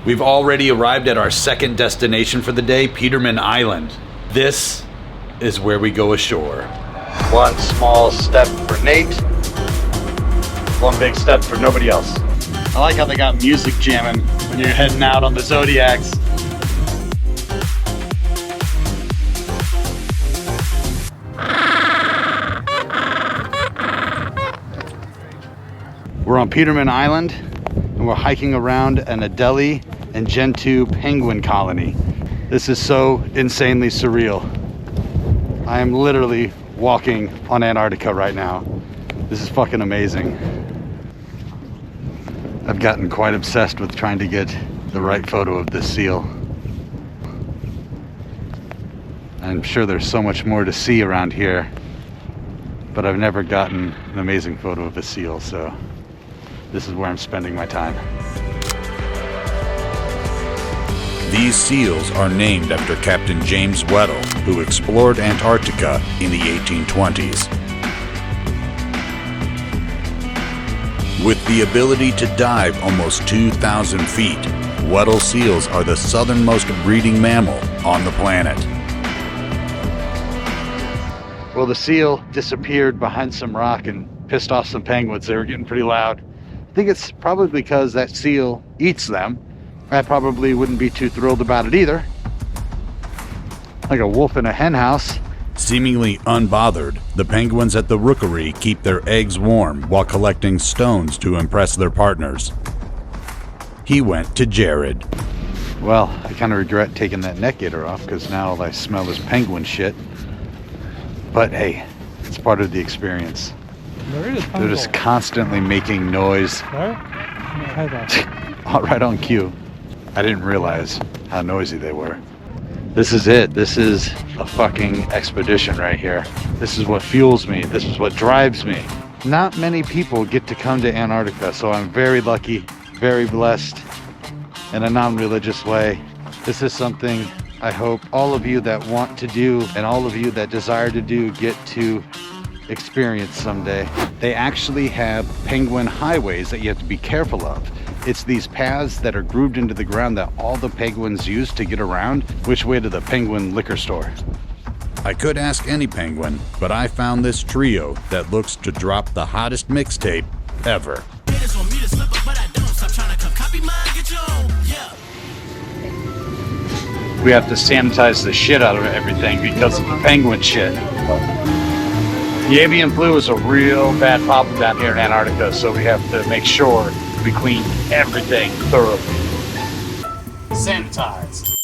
We've already arrived at our second destination for the day, Peterman Island. This is where we go ashore. One small step for Nate, one big step for nobody else. I like how they got music jamming when you're heading out on the Zodiacs. We're on Peterman Island and we're hiking around an Adelie and Gentoo penguin colony. This is so insanely surreal. I am literally walking on Antarctica right now. This is fucking amazing. I've gotten quite obsessed with trying to get the right photo of this seal. I'm sure there's so much more to see around here, but I've never gotten an amazing photo of a seal, so this is where I'm spending my time. These seals are named after Captain James Weddell, who explored Antarctica in the 1820s. With the ability to dive almost 2,000 feet, Weddell seals are the southernmost breeding mammal on the planet. Well, the seal disappeared behind some rock and pissed off some penguins. They were getting pretty loud. I think it's probably because that seal eats them. I probably wouldn't be too thrilled about it either. Like a wolf in a hen house. Seemingly unbothered, the penguins at the Rookery keep their eggs warm while collecting stones to impress their partners. He went to Jared. Well, I kind of regret taking that neck gaiter off because now all I smell is penguin shit. But hey, it's part of the experience. They're just constantly making noise. All right on cue. I didn't realize how noisy they were. This is it. This is a fucking expedition right here. This is what fuels me. This is what drives me. Not many people get to come to Antarctica, so I'm very lucky, very blessed in a non-religious way. This is something I hope all of you that want to do and all of you that desire to do get to experience someday. They actually have penguin highways that you have to be careful of. It's these paths that are grooved into the ground that all the penguins use to get around. Which way to the penguin liquor store? I could ask any penguin, but I found this trio that looks to drop the hottest mixtape ever. We have to sanitize the shit out of everything because of the penguin shit. The avian flu is a real bad problem down here in Antarctica, so we have to make sure we clean everything thoroughly. Sanitize.